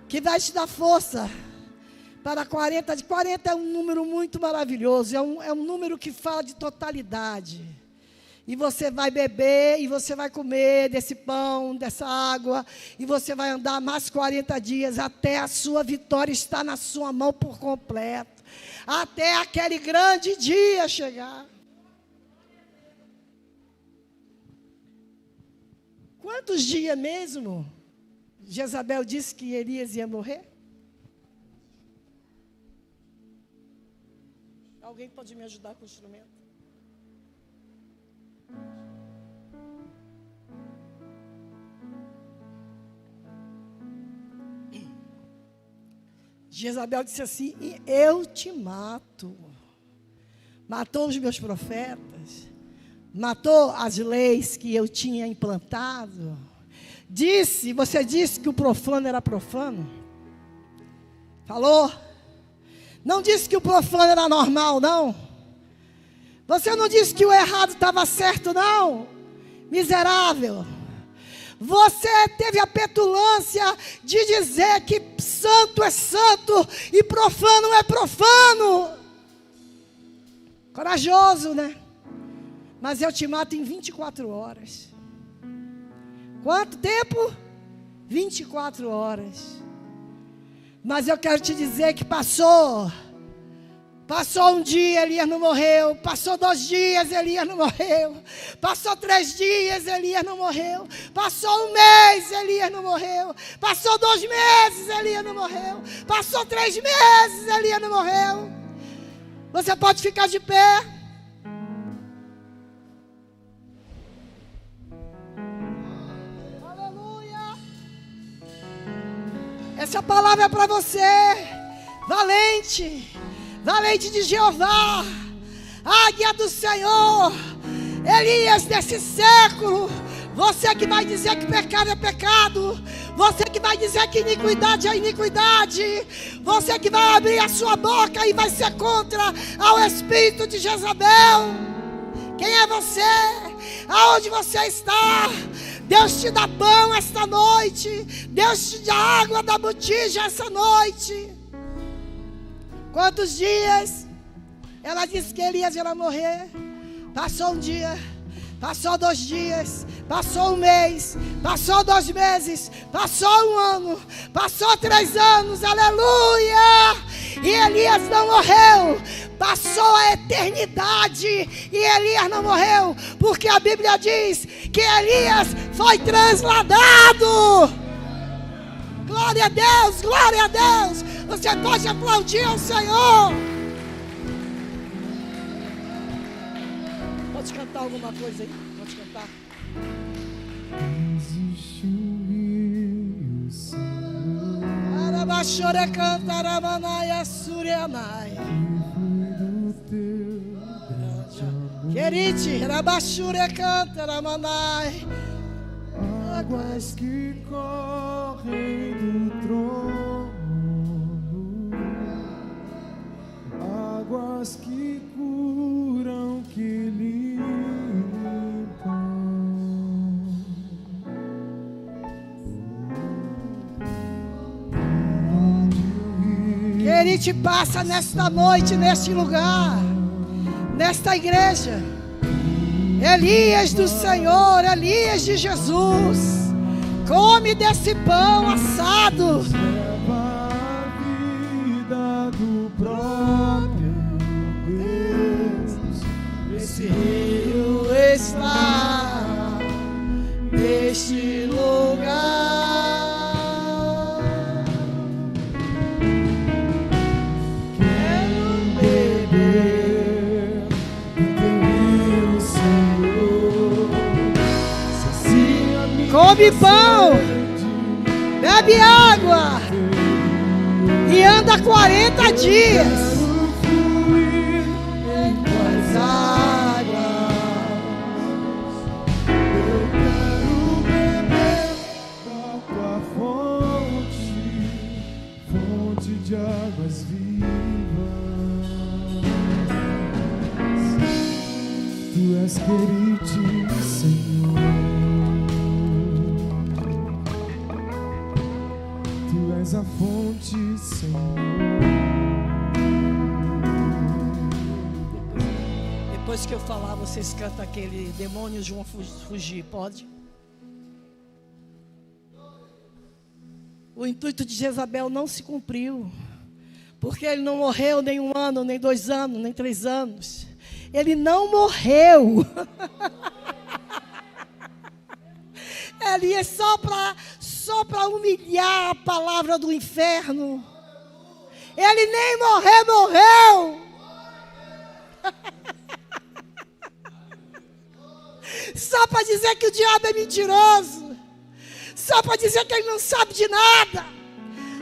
Que vai te dar força. Para 40, 40 é um número muito maravilhoso, é um número que fala de totalidade. E você vai beber, e você vai comer desse pão, dessa água, e você vai andar mais 40 dias, até a sua vitória estar na sua mão por completo. Até aquele grande dia chegar. Quantos dias mesmo Jezabel disse que Elias ia morrer? Alguém pode me ajudar com o instrumento? Jezabel disse assim: eu te mato. Matou os meus profetas. Matou as leis que eu tinha implantado. Você disse que o profano era profano? Falou? Não disse que o profano era normal, não. Você não disse que o errado estava certo, não. Miserável. Você teve a petulância de dizer que santo é santo e profano é profano. Corajoso, né? Mas eu te mato em 24 horas. Quanto tempo? 24 horas. Mas eu quero te dizer que passou um dia, Elias não morreu. Passou 2 dias, Elias não morreu. Passou 3 dias, Elias não morreu. Passou 1 mês, Elias não morreu. Passou 2 meses, Elias não morreu. Passou 3 meses, Elias não morreu. Você pode ficar de pé. Essa palavra é para você, valente, valente de Jeová, águia do Senhor, Elias desse século, Você que vai dizer que pecado é pecado. Você que vai dizer que iniquidade é iniquidade. Você que vai abrir a sua boca e vai ser contra ao espírito de Jezabel. Quem é você? Aonde você está? Deus te dá pão esta noite. Deus te dá água da botija essa noite. Quantos dias? Ela disse que Elias ia morrer. Passou um dia, passou 2 dias, passou 1 mês, passou 2 meses, passou 1 ano, passou 3 anos, aleluia! E Elias não morreu. Passou a eternidade e Elias não morreu, porque a Bíblia diz que Elias foi transladado. Glória a Deus, glória a Deus. Você pode aplaudir ao Senhor. Pode cantar alguma coisa aí? Pode cantar. Existe um rio, Senhor, Arabachore canta, Aramanaya, Surianai. Querite, Rabachure canta, Aramanai. águas que correm do trono, águas que curam, que limpam. Querite passa nesta noite, neste lugar, nesta igreja. Elias do Senhor, Elias de Jesus, come desse pão assado. Leva a vida do próprio Deus. Esse rio está neste lugar. Quero beber do teu rio, Senhor. Sacia minha Come pão, sede. bebe água e anda 40 dias. Quero fluir em tuas águas. Eu quero beber da tua fonte, fonte de águas vivas. Tu és querido, Senhor. Tu és a fonte, Senhor. Depois que eu falar, vocês cantam aquele demônios vão fugir, pode? O intuito de Jezabel não se cumpriu, porque ele não morreu nem 1 ano, nem 2 anos, nem 3 anos. Ele não morreu. Ele é só para humilhar a palavra do inferno. Ele nem morreu. Só para dizer que o diabo é mentiroso. Só para dizer que ele não sabe de nada.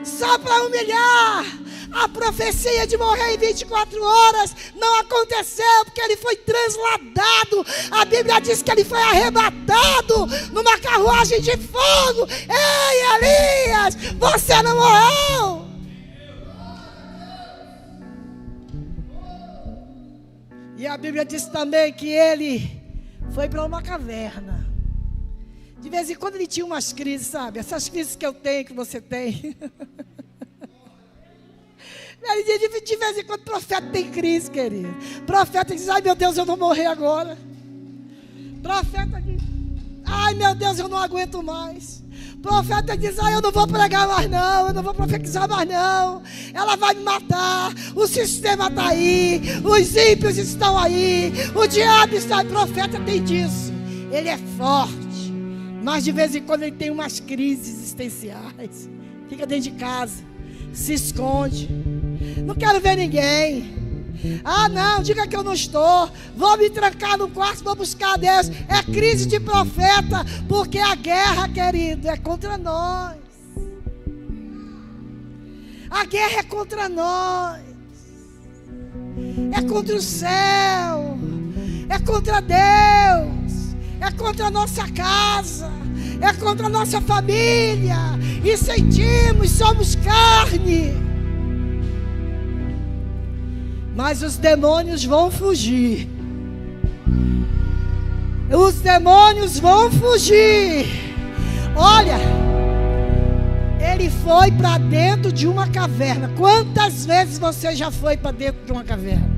Só para humilhar. A profecia de morrer em 24 horas não aconteceu, porque ele foi transladado. A Bíblia diz que ele foi arrebatado numa carruagem de fogo. Ei, Elias, você não morreu. E a Bíblia diz também que ele foi para uma caverna. De vez em quando ele tinha umas crises, sabe? Essas crises que eu tenho, que você tem. De vez em quando o profeta tem crise, querido. Profeta diz, ai meu Deus, eu vou morrer agora. Profeta diz, ai meu Deus, eu não aguento mais. Profeta diz, ai eu não vou pregar mais não, eu não vou profetizar mais não. Ela vai me matar, o sistema está aí, os ímpios estão aí, o diabo está aí. Profeta tem disso, ele é forte, mas de vez em quando ele tem umas crises existenciais. Fica dentro de casa, se esconde. Não quero ver ninguém. Ah não, diga que eu não estou. Vou me trancar no quarto, vou buscar a Deus. É crise de profeta, porque a guerra, querido, é contra nós. A guerra é contra nós. É contra o céu. É contra Deus. é contra a nossa casa, é contra a nossa família, e sentimos, somos carne. Mas os demônios vão fugir. Os demônios vão fugir. Olha, ele foi para dentro de uma caverna. Quantas vezes você já foi para dentro de uma caverna?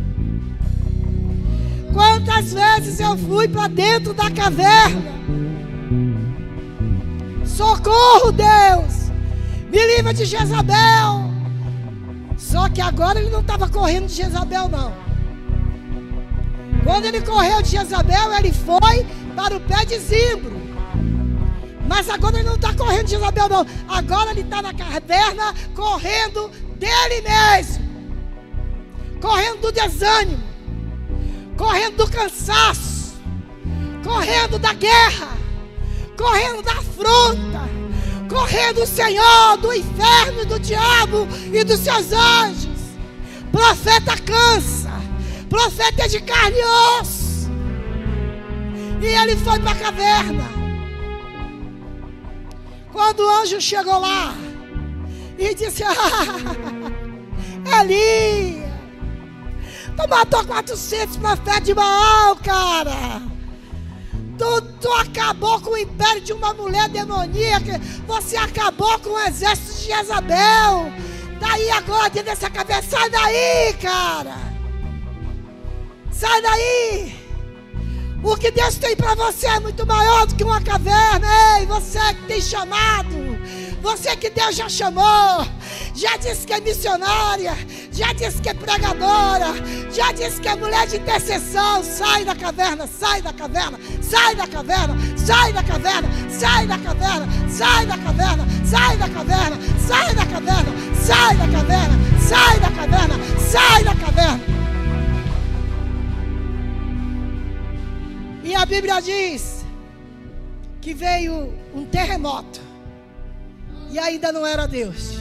Quantas vezes eu fui para dentro da caverna? Socorro, Deus! Me livra de Jezabel! Só que agora ele não estava correndo de Jezabel, não. Quando ele correu de Jezabel, ele foi para o pé de zimbro. Mas agora ele não está correndo de Jezabel, não. Agora ele está na caverna, correndo dele mesmo. Correndo do desânimo. Correndo do cansaço. Correndo da guerra. Correndo da afronta. Correndo do Senhor, do inferno, do diabo e dos seus anjos. Profeta cansa. Profeta é de carne e osso. E ele foi para a caverna. Quando o anjo chegou lá e disse: Eli, tu matou 400 profetas de Baal, cara. Tu acabou com o império de uma mulher demoníaca. Você acabou com o exército de Jezabel. Daí agora dentro dessa caverna. Sai daí, cara. Sai daí. O que Deus tem para você é muito maior do que uma caverna. Ei, você que tem chamado. Você que Deus já chamou. Já disse que é missionária. Já disse que é pregadora. Já disse que é mulher de intercessão. Sai da caverna, sai da caverna. Sai da caverna, sai da caverna. Sai da caverna, sai da caverna. Sai da caverna, sai da caverna. Sai da caverna, sai da caverna. Sai da caverna. E a Bíblia diz que veio um terremoto. E ainda não era Deus.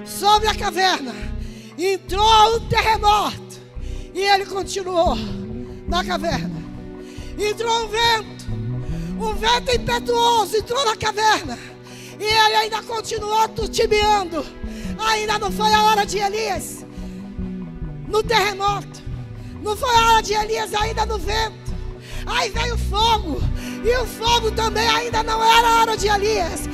Sobre a caverna entrou um terremoto. E ele continuou na caverna. Entrou um vento impetuoso entrou na caverna. E ele ainda continuou titubeando. Ainda não foi a hora de Elias no terremoto. Não foi a hora de Elias ainda no vento. Aí veio o fogo. E o fogo também ainda não era a hora de Elias.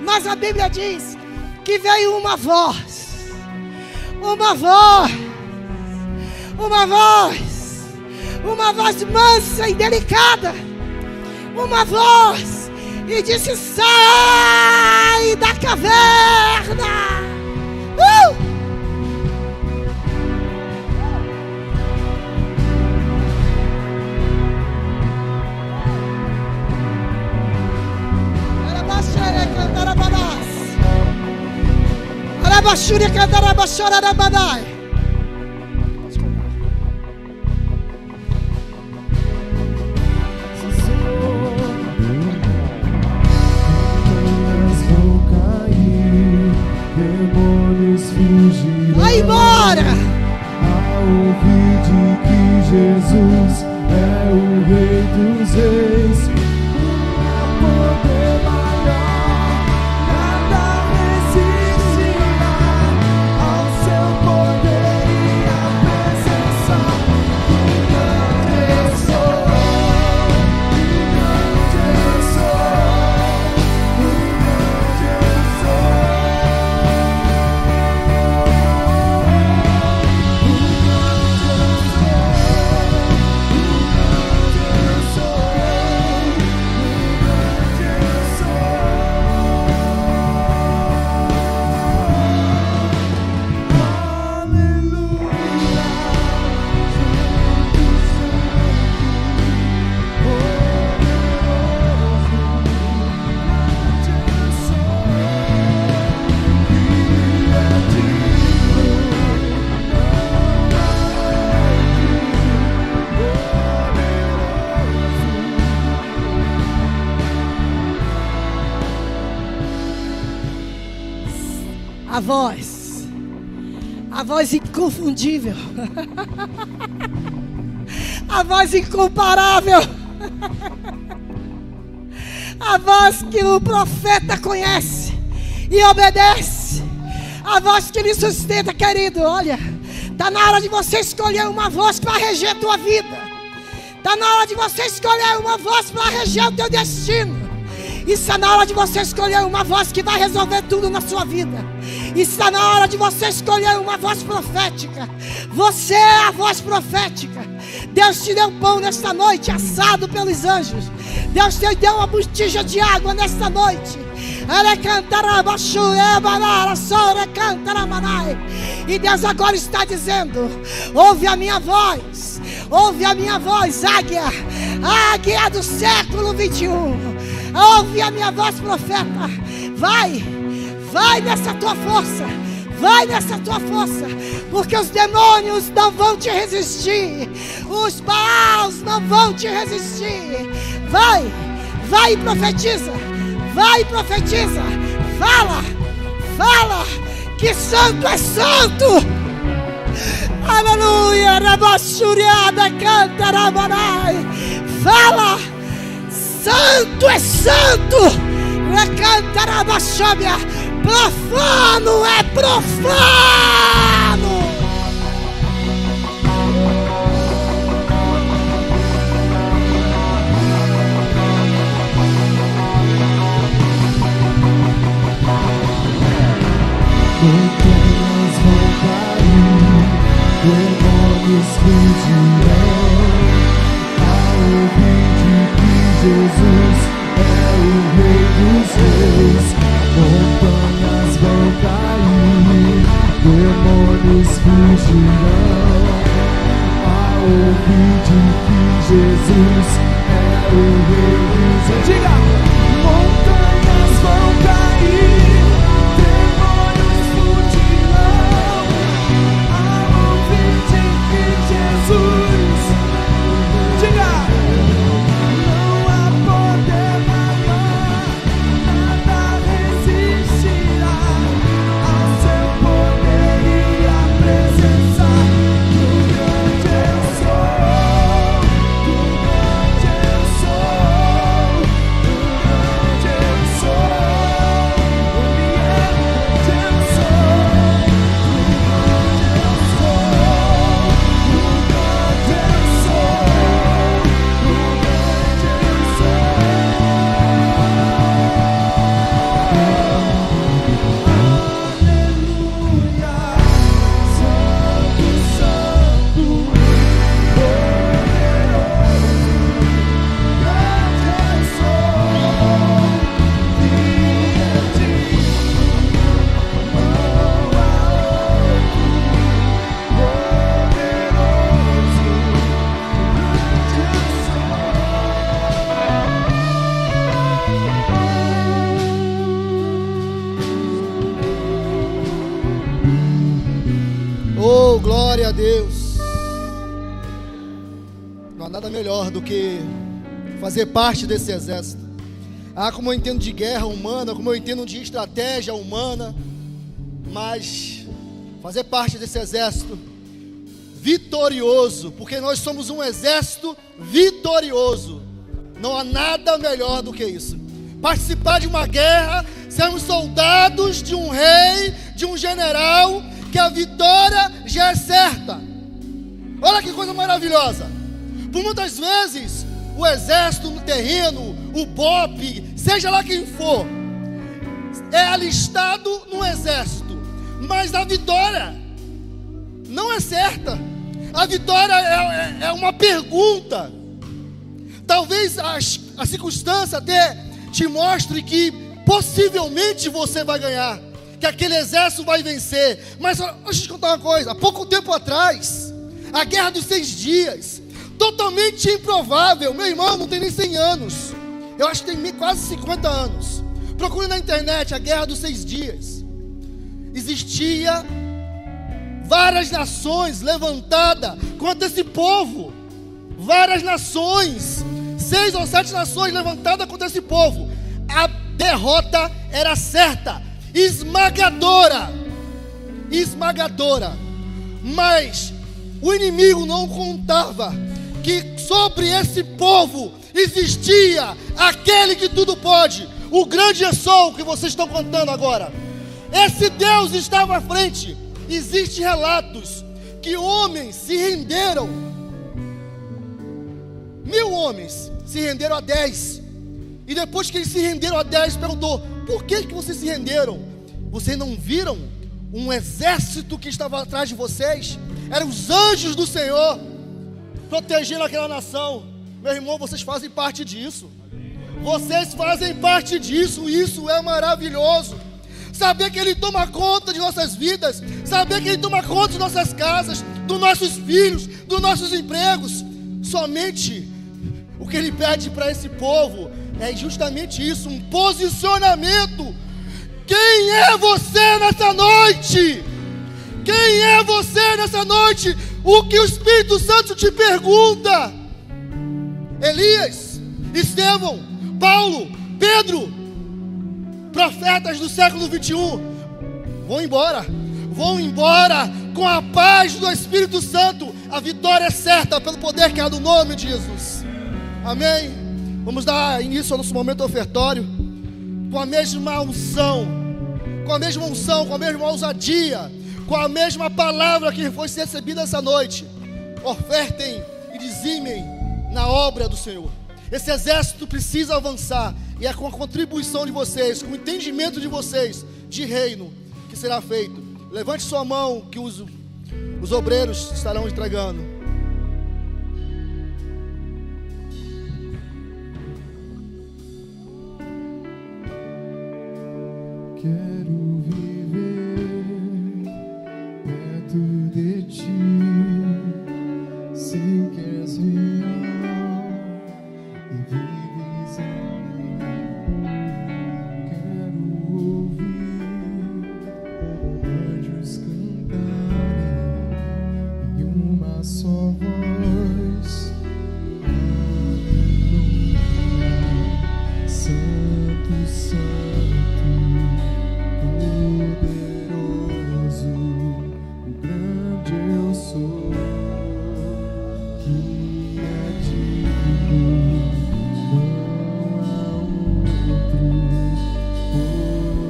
Mas a Bíblia diz que veio uma voz. Uma voz. Uma voz. Uma voz mansa e delicada. Uma voz. E disse: sai da caverna. Arabashuri cantarabashora rabadai. Vai embora! A ouvir de que Jesus é o Rei dos Reis, poder maior, nada resistirá ao seu poder e à presença. O grande eu sou, o grande eu sou, o grande eu sou. A voz inconfundível, A voz incomparável. A voz que o profeta conhece e obedece. A voz que lhe sustenta, querido. Olha, está na hora de você escolher uma voz para reger a tua vida. Está na hora de você escolher uma voz para reger o teu destino. Está na hora de você escolher uma voz que vai resolver tudo na sua vida. Está na hora de você escolher uma voz profética. Você é a voz profética. Deus te deu pão nesta noite, assado pelos anjos. Deus te deu uma botija de água nesta noite. E Deus agora está dizendo: ouve a minha voz. Ouve a minha voz, águia. Águia do século 21. Ouve a minha voz, profeta. Vai nessa tua força. Vai nessa tua força. Porque os demônios não vão te resistir. Os Baals não vão te resistir. Vai e profetiza. Vai e profetiza. Fala. Que santo é santo. Aleluia. Rabachuriada canta rabanai. Fala. Santo é santo. Recanta rabachábia. Profano é profano. Montanhas vão cair, demônios fugirão, ao ouvir de que Jesus é o Rei dos Reis. Montanhas vão cair, demônios fugirão, ao ouvir de que Jesus é o Rei dos Reis. Diga! Montanhas vão cair. Glória a Deus. Não há nada melhor do que fazer parte desse exército. Como eu entendo de guerra humana, como eu entendo de estratégia humana, mas fazer parte desse exército vitorioso, porque nós somos um exército vitorioso. Não há nada melhor do que isso. Participar de uma guerra, sermos soldados de um rei, de um general, que a vitória já é certa. Olha que coisa maravilhosa. Por muitas vezes o exército no terreno, o BOP, seja lá quem for, é alistado no exército, mas a vitória não é certa. A vitória é uma pergunta. Talvez a circunstância até te mostre que possivelmente você vai ganhar, que aquele exército vai vencer. Mas deixa eu te contar uma coisa. Há pouco tempo atrás, a guerra dos 6 dias, totalmente improvável. Meu irmão não tem nem 100 anos, eu acho que tem quase 50 anos. Procure na internet a guerra dos 6 dias. Existia várias nações levantadas contra esse povo. Várias nações, 6 ou 7 nações levantadas contra esse povo. A derrota era certa, esmagadora. Mas o inimigo não contava que sobre esse povo existia aquele que tudo pode, o grande Eu Sou que vocês estão contando agora. Esse Deus estava à frente. Existem relatos que homens se renderam, 1000 homens se renderam a 10, e depois que eles se renderam a 10, perguntou: por que vocês se renderam? Vocês não viram um exército que estava atrás de vocês? Eram os anjos do Senhor protegendo aquela nação. Meu irmão, vocês fazem parte disso. Vocês fazem parte disso. Isso é maravilhoso. Saber que Ele toma conta de nossas vidas, saber que Ele toma conta de nossas casas, dos nossos filhos, dos nossos empregos. Somente o que Ele pede para esse povo é justamente isso, um posicionamento. Quem é você nessa noite? Quem é você nessa noite? O que o Espírito Santo te pergunta? Elias, Estevão, Paulo, Pedro, profetas do século 21, vão embora com a paz do Espírito Santo. A vitória é certa pelo poder que há no nome de Jesus. Amém? Vamos dar início ao nosso momento ofertório com a mesma unção, com a mesma ousadia, com a mesma palavra que foi recebida essa noite. Ofertem e dizimem na obra do Senhor. Esse exército precisa avançar, e é com a contribuição de vocês, com o entendimento de vocês, de reino, que será feito. Levante sua mão, que os obreiros estarão entregando. Quero viver perto de ti, sei que és real e vives em mim. Quero ouvir anjos cantarem em uma só voz. Aleluia, Santo, Santo, poderoso, o grande Eu Sou, que é digno, não há outro.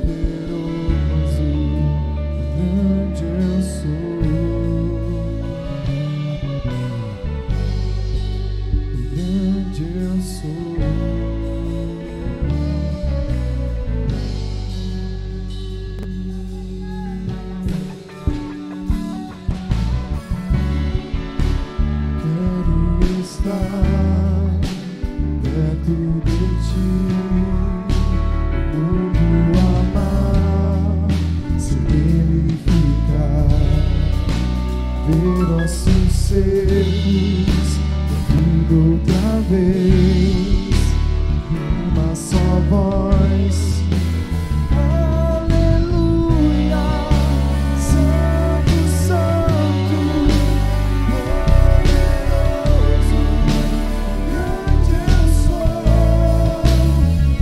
Poderoso, o grande Eu Sou, o grande Eu Sou. Quero estar perto de ti, o mundo amar, se nele ficar, ver ossos secos, vida outra vez, em uma só voz. Aleluia, Santo, Santo, poderoso, grande Eu Sou,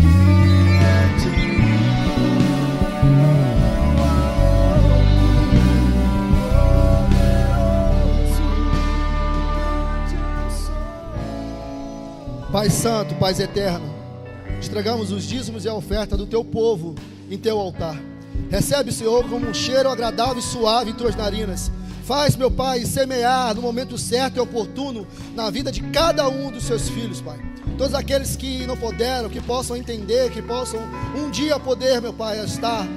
que é digno, não há outro. Poderoso, grande Eu Sou. Pai Santo, Pai Eterno, entregamos os dízimos e a oferta do Teu povo em Teu altar. Recebe, Senhor, como um cheiro agradável e suave em Tuas narinas. Faz, meu Pai, semear no momento certo e oportuno na vida de cada um dos Seus filhos, Pai. Todos aqueles que não puderam, que possam entender, que possam um dia poder, meu Pai, estar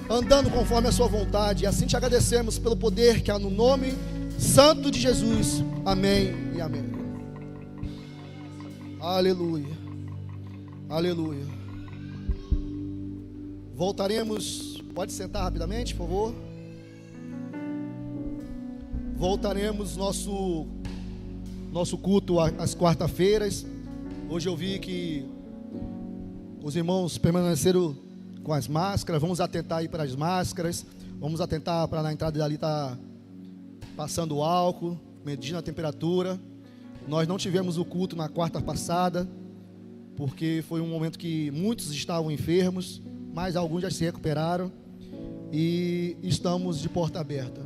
andando conforme a Sua vontade. E assim Te agradecemos pelo poder que há no nome santo de Jesus. Amém e amém. Aleluia. Aleluia. Voltaremos. Pode sentar rapidamente, por favor. Voltaremos nosso culto às quarta-feiras. Hoje eu vi que os irmãos permaneceram com as máscaras. Vamos atentar aí para as máscaras. Vamos atentar para na entrada dali estar passando álcool, medindo a temperatura. Nós não tivemos o culto na quarta passada, porque foi um momento que muitos estavam enfermos, mas alguns já se recuperaram e estamos de porta aberta.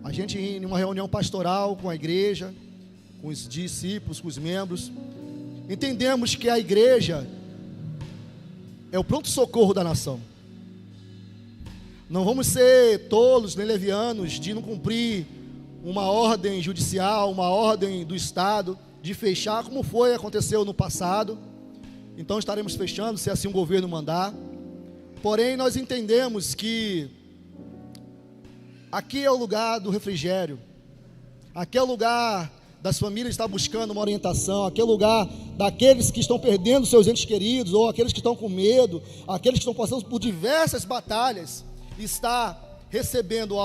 A gente em uma reunião pastoral com a igreja, com os discípulos, com os membros. Entendemos que a igreja é o pronto-socorro da nação. Não vamos ser tolos nem levianos de não cumprir uma ordem judicial, uma ordem do Estado, de fechar, como aconteceu no passado. Então estaremos fechando, se assim o governo mandar. Porém, nós entendemos que aqui é o lugar do refrigério, aqui é o lugar das famílias que estão buscando uma orientação, aqui é o lugar daqueles que estão perdendo seus entes queridos, ou aqueles que estão com medo, aqueles que estão passando por diversas batalhas, está recebendo algo